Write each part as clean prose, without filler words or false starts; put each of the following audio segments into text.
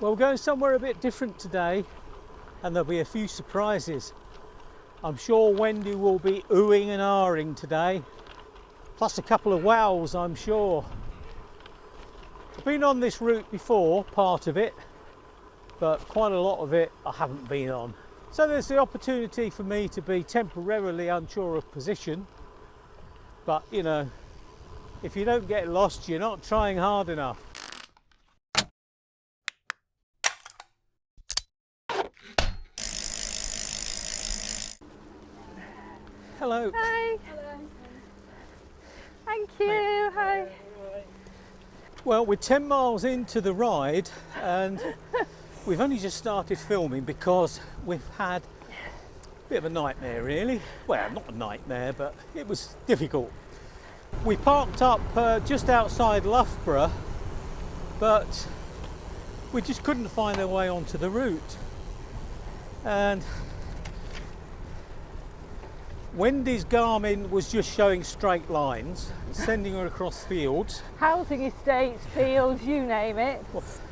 Well, we're going somewhere a bit different today, and there'll be a few surprises. I'm sure Wendy will be oohing and ahhing today, plus a couple of wows, I'm sure. I've been on this route before, part of it, but quite a lot of it I haven't been on. So there's the opportunity for me to be temporarily unsure of position, but you know, if you don't get lost, you're not trying hard enough. Hello. Hi. Hello. Thank you. Hi. Well, we're 10 miles into the ride and we've only just started filming because we've had a bit of a nightmare really. Well, not a nightmare, but it was difficult. We parked up just outside Loughborough, but we just couldn't find our way onto the route. And Wendy's Garmin was just showing straight lines, sending her across fields. Housing estates, fields, you name it.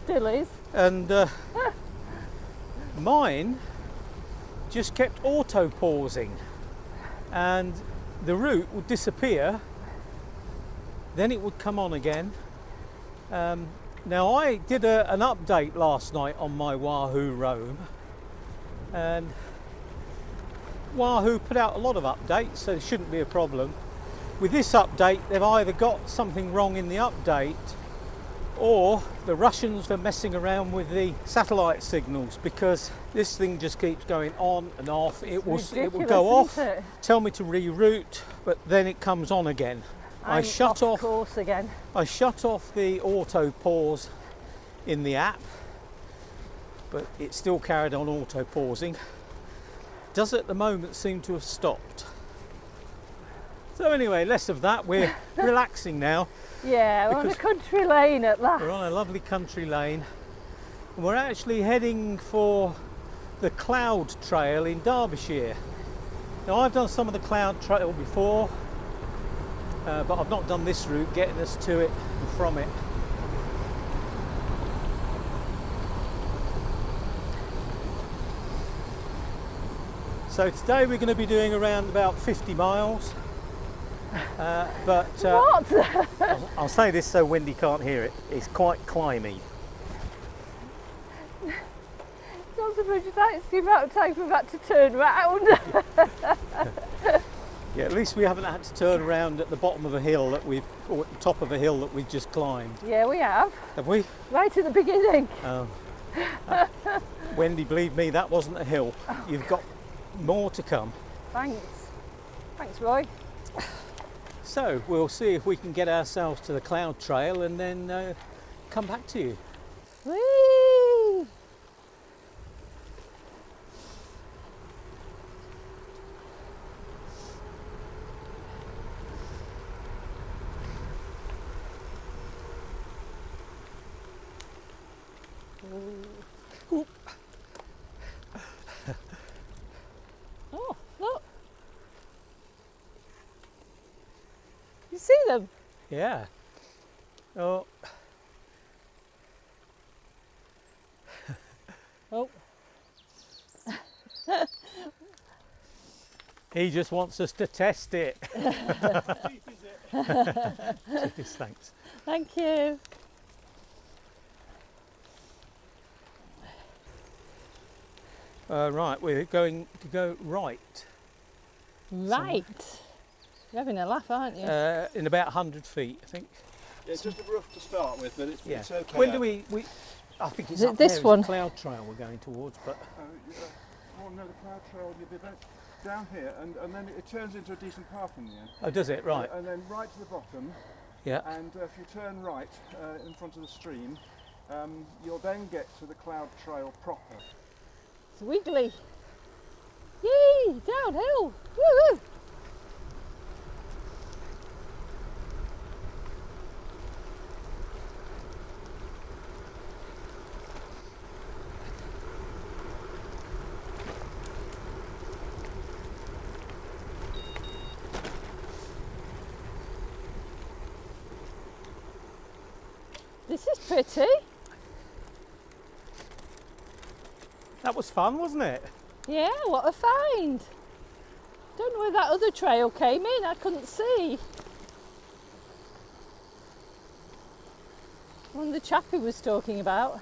Still is. And mine just kept auto pausing, and the route would disappear, then it would come on again. Now I did an update last night on my Wahoo roam, and Wahoo put out a lot of updates, so there shouldn't be a problem. With this update, they've either got something wrong in the update, or the Russians are messing around with the satellite signals, because this thing just keeps going on and off. It will go off, tell me to reroute, but then it comes on again. I shut off course again. I shut off the auto pause in the app, but it still carried on auto pausing. Does at the moment seem to have stopped. So anyway, less of that. We're relaxing now. Yeah, we're on a country lane at last. We're on a lovely country lane, and we're actually heading for the Cloud Trail in Derbyshire. Now I've done some of the Cloud Trail before, but I've not done this route, getting us to it and from it. So today we're going to be doing around about 50 miles, but What? I'll say this so Wendy can't hear it, it's quite climby. Not so much that's the amount of time we've had to turn round. Yeah, at least we haven't had to turn around at the bottom of a hill that or at the top of a hill that we've just climbed. Yeah, we have. Have we? Right at the beginning. Oh. Wendy, believe me, that wasn't a hill. You've got more to come. Thanks. Thanks, Roy. So we'll see if we can get ourselves to the Cloud Trail and then come back to you. Whee! Ooh. Oh, look. You see them? Yeah. Oh. Oh. He just wants us to test it. Cheers, thanks. Thank you. Right, we're going to go right. Right. You're having a laugh, aren't you? In about 100 feet, I think. Yeah, it's just a rough to start with, but it's okay. When do we I think it's Is it up this there, one? it's the Cloud Trail we're going towards, but Oh no, the Cloud Trail, you'll be about down here, and then it turns into a decent path in the end. oh, does it? Right. And then right to the bottom, Yeah. and if you turn right in front of the stream, you'll then get to the Cloud Trail proper. It's wiggly. Yee! Downhill! Woo-hoo! This is pretty. That was fun, wasn't it? Yeah, what a find. Don't know where that other trail came in, I couldn't see. One the chappie was talking about.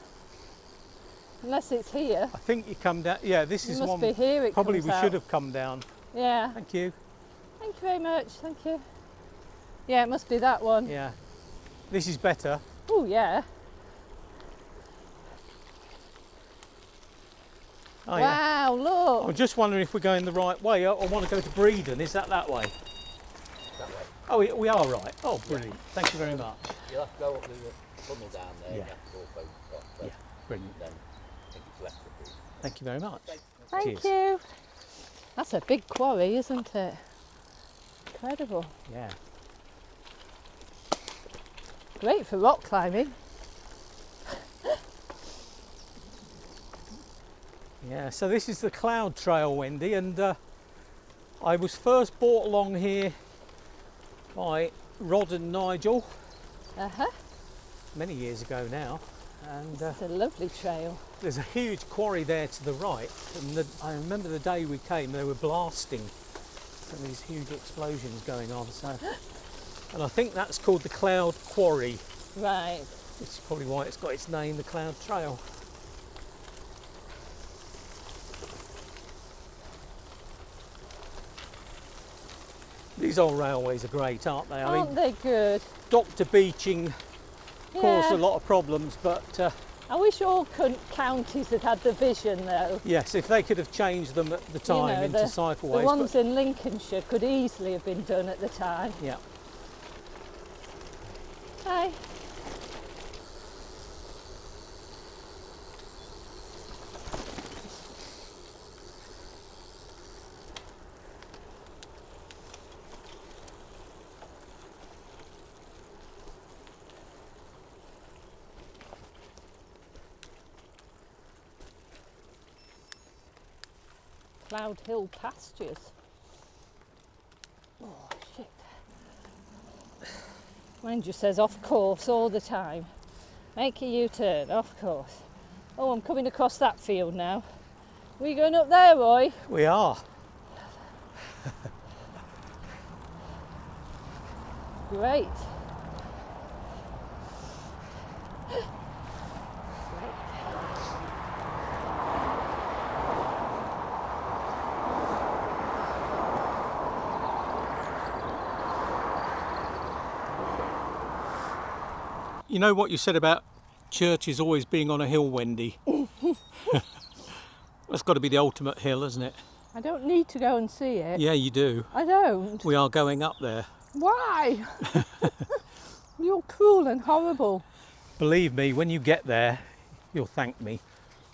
Unless it's here. I think you come down. Yeah, this is Must one. be here it Probably comes we out. should have come down. Yeah. Thank you. Thank you very much, thank you. Yeah, it must be that one. Yeah. This is better. Oh, yeah. Oh, yeah. Wow, look. I'm just wondering if we're going the right way. I want to go to Breeden. Is that way? That way. Oh, we are right. Oh, brilliant. Thank you very much. You'll have to go up the tunnel down there. Yeah. You have to go up, Yeah, brilliant. Then I think it's left for Breeden. Thank you very much. Thank Cheers. you. That's a big quarry, isn't it? Incredible. Yeah. Great for rock climbing. Yeah, so this is the Cloud Trail, Wendy, and I was first brought along here by Rod and Nigel many years ago now, and It's a lovely trail. there's a huge quarry there to the right, and I remember the day we came they were blasting, and these huge explosions going on, so and I think that's called the Cloud Quarry, Right. which is probably why it's got its name, the Cloud Trail. These old railways are great, aren't they? I Aren't mean, they good? Doctor Beaching caused Yeah. a lot of problems, but I wish all counties had had the vision though. yes, if they could have changed them at the time You know, into cycleways. The ones in Lincolnshire could easily have been done at the time. Yeah. Hi. Cloud Hill pastures. Oh shit. Mine just says off course all the time. Make a U-turn, off course. Oh, I'm coming across that field now. We going up there, Roy? We are. Great. You know what you said about churches always being on a hill, Wendy? That's got to be the ultimate hill, isn't it? I don't need to go and see it. Yeah, you do. I don't. We are going up there. Why? You're cruel and horrible. Believe me, when you get there, you'll thank me.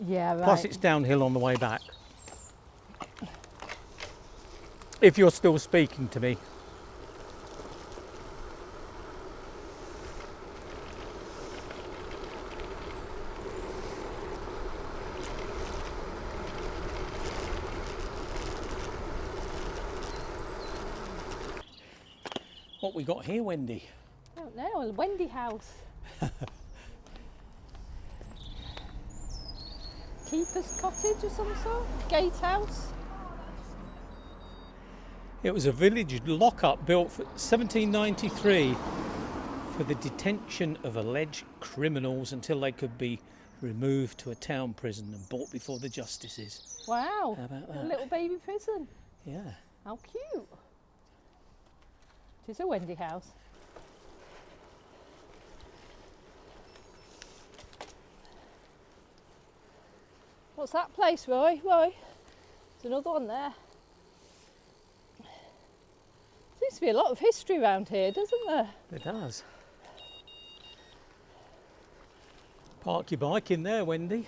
Yeah, right. Plus, it's downhill on the way back. If you're still speaking to me. What we got here, Wendy? I don't know, a Wendy house. Keeper's cottage of some sort? Gatehouse? It was a village lock-up built for 1793 for the detention of alleged criminals until they could be removed to a town prison and brought before the justices. Wow. How about A that? little baby prison. Yeah. How cute. It is a Wendy house. What's that place, Roy? Roy? There's another one there. Seems to be a lot of history around here, doesn't there? It does. Park your bike in there, Wendy.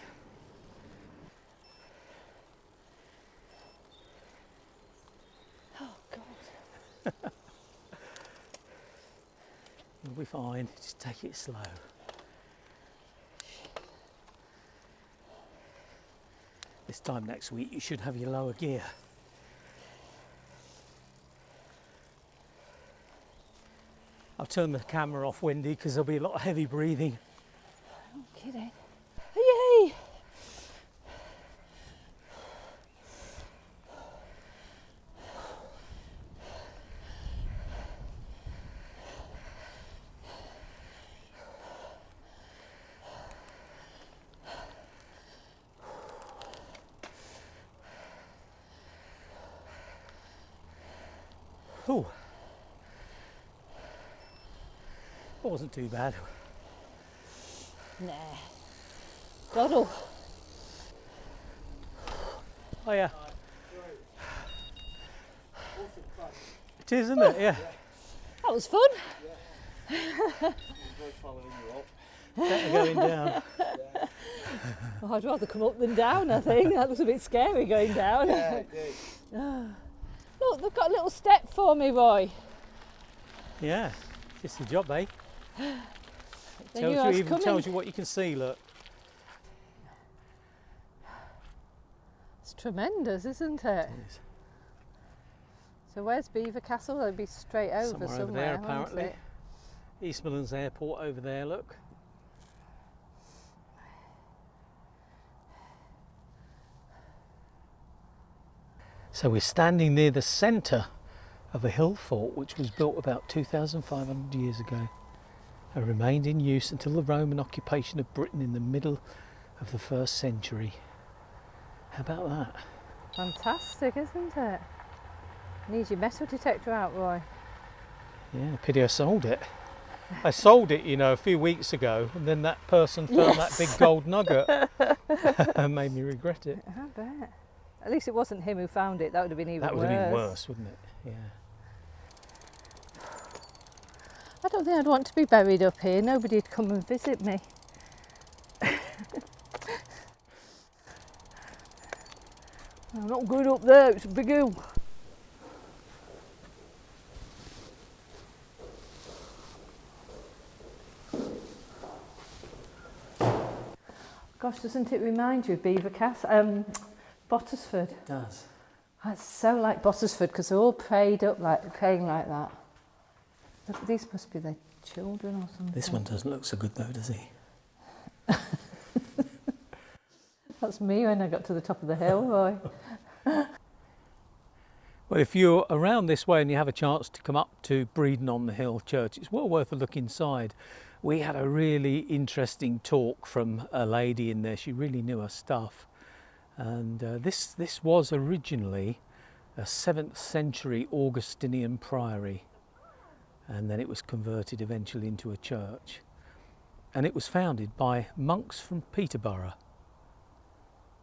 Oh, God. You'll be fine. Just take it slow. This time next week you should have your lower gear. I'll turn the camera off, Wendy, because there'll be a lot of heavy breathing. I'm kidding. Yay! Oh, it wasn't too bad. Nah. Doddle. Oh yeah. It is, isn't it? Yeah. That was fun. Better going down. Oh, I'd rather come up than down, I think. That was a bit scary going down. Yeah, it did. Look, they've got a little step for me, Roy. Yeah. It's the job, eh? They knew I was coming. Tells you what you can see, look. It's tremendous, isn't it? It is. So where's Beaver Castle? They'll be straight over Somewhere over there, won't apparently. it? East Midlands Airport over there, look. So we're standing near the centre of a hill fort which was built about 2,500 years ago and remained in use until the Roman occupation of Britain in the middle of the 1st century. How about that? Fantastic, isn't it? Need your metal detector out, Roy. Yeah, pity I sold it. I sold it, you know, a few weeks ago, and then that person found that big gold nugget and made me regret it. I bet. At least it wasn't him who found it. That would have been even worse. That would have been worse, wouldn't it? Yeah. I don't think I'd want to be buried up here. Nobody'd come and visit me. I'm not going up there, it's a big hill. Gosh, doesn't it remind you of Beaver Castle? Bottisford. It does. I so like Bottisford because they're all praying like that. Look, these must be their children or something. This one doesn't look so good though, does he? That's me when I got to the top of the hill, Roy. Well, if you're around this way and you have a chance to come up to Breeden on the Hill Church, it's well worth a look inside. We had a really interesting talk from a lady in there. She really knew her stuff. And this was originally a 7th century Augustinian priory. And then it was converted eventually into a church. And it was founded by monks from Peterborough.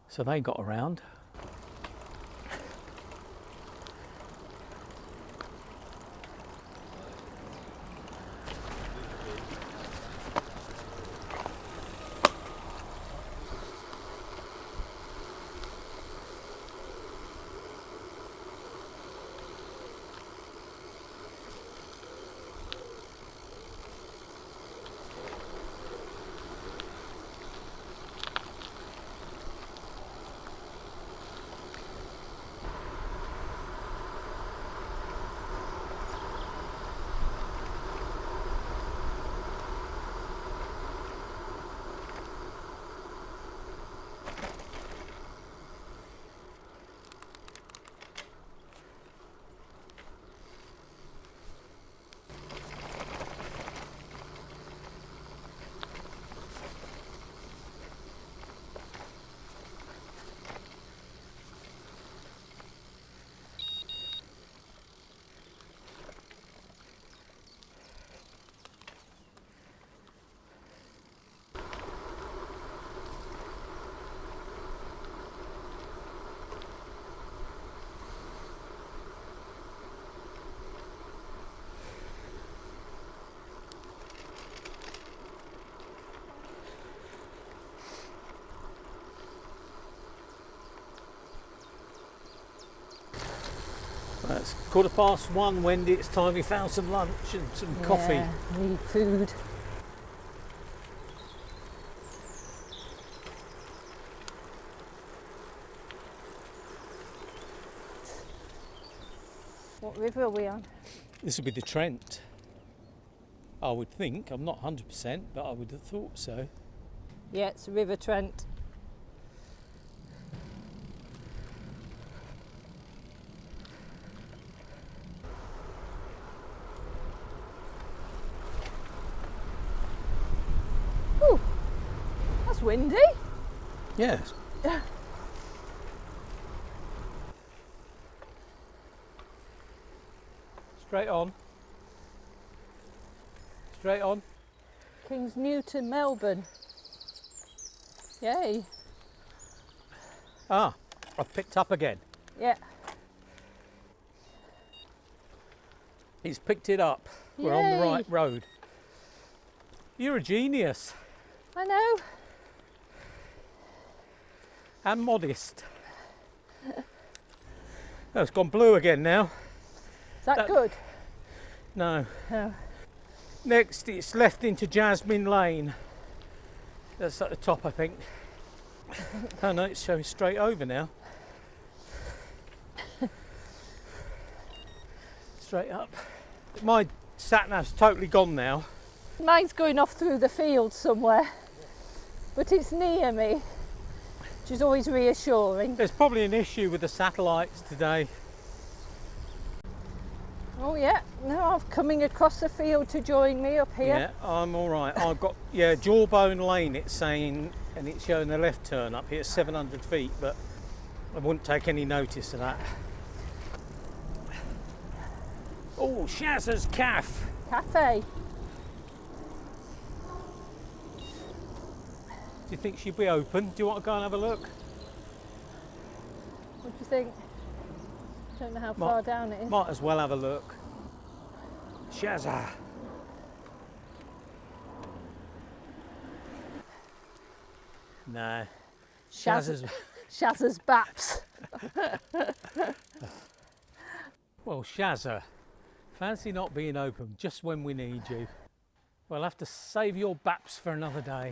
So they got around. It's 1:15, Wendy. It's time we found some lunch and some coffee. Yeah, need food. What river are we on? This would be the Trent. I would think. I'm not 100%, but I would have thought so. Yeah, it's River Trent. Ooh, that's windy. Yes. Straight on. Straight on. Kings Newton, Melbourne. Yay. Ah, I've picked up again. Yeah. He's picked it up. We're on the Yay. right road. You're a genius. I know. And modest. Oh, it's gone blue again now. Is that good? No. No. Next, it's left into Jasmine Lane. That's at the top, I think. Oh no, it's showing straight over now. Straight up. My sat-nav's totally gone now. Mine's going off through the field somewhere, but it's near me, which is always reassuring. There's probably an issue with the satellites today. Oh yeah, now I'm coming across the field to join me up here. Yeah, I'm all right. I've got, yeah, Jawbone Lane, it's saying, and it's showing a left turn up here, 700 feet, but I wouldn't take any notice of that. Oh, Shazza's Calf. Cafe. Do you think she'll be open? Do you want to go and have a look? What do you think? Don't know how far down it is. Might as well have a look. Shazza. No. Shazza's. Shazza's Baps. Well, Shazza, fancy not being open just when we need you. We'll have to save your baps for another day.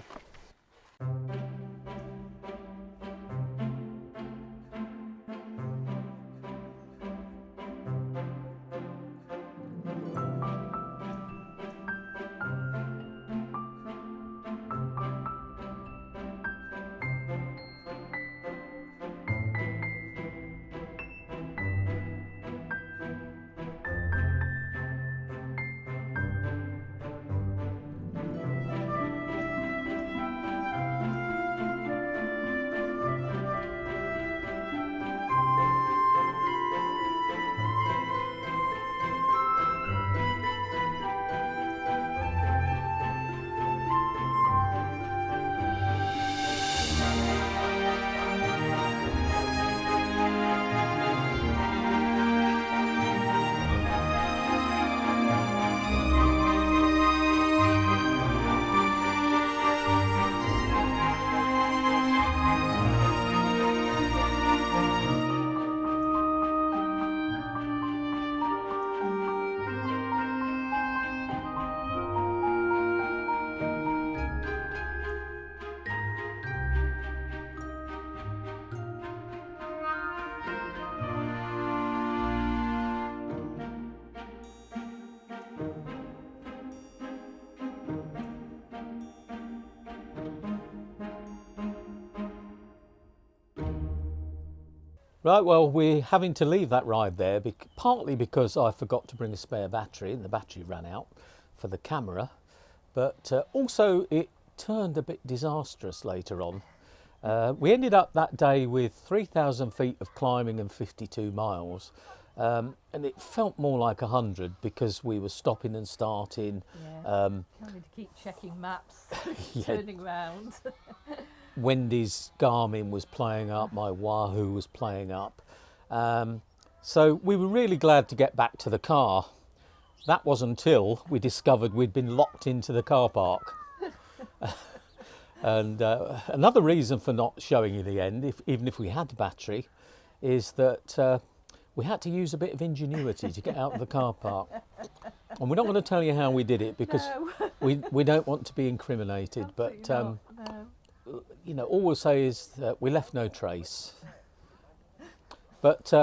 Right, well, we're having to leave that ride there, partly because I forgot to bring a spare battery and the battery ran out for the camera, but also it turned a bit disastrous later on. We ended up that day with 3,000 feet of climbing and 52 miles, and it felt more like 100 because we were stopping and starting. Yeah. Having to keep checking maps, Yeah. turning round. Wendy's Garmin was playing up, my Wahoo was playing up. So we were really glad to get back to the car. That was until we discovered we'd been locked into the car park. And another reason for not showing you the end, even if we had the battery, is that we had to use a bit of ingenuity to get out of the car park. And we're not going to tell you how we did it because we don't want to be incriminated. But you know, all we'll say is that we left no trace. But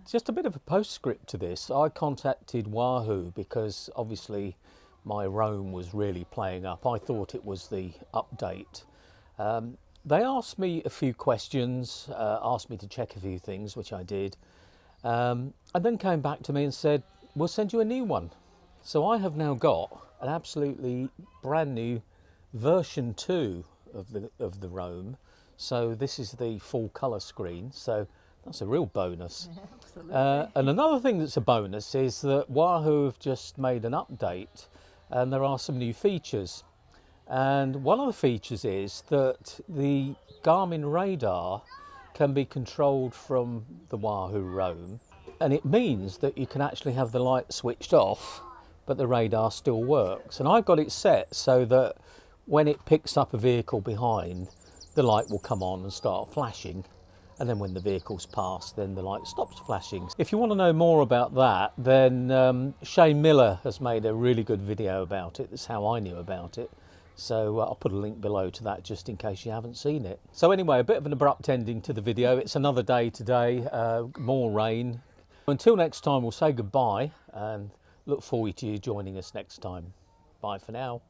just a bit of a postscript to this. I contacted Wahoo because obviously my roam was really playing up. I thought it was the update. They asked me a few questions, asked me to check a few things, which I did, and then came back to me and said, we'll send you a new one. So I have now got an absolutely brand new version 2 of the roam. So this is the full colour screen. So That's a real bonus. Yeah, absolutely. And another thing that's a bonus is that Wahoo have just made an update and there are some new features. And one of the features is that the Garmin radar can be controlled from the Wahoo Roam, and it means that you can actually have the light switched off but the radar still works. And I've got it set so that when it picks up a vehicle behind, the light will come on and start flashing, and then when the vehicle's passed, then the light stops flashing. If you want to know more about that, then Shane Miller has made a really good video about it. That's how I knew about it. So I'll put a link below to that just in case you haven't seen it. So anyway, a bit of an abrupt ending to the video. It's another day today, more rain. Until next time, we'll say goodbye and look forward to you joining us next time. Bye for now.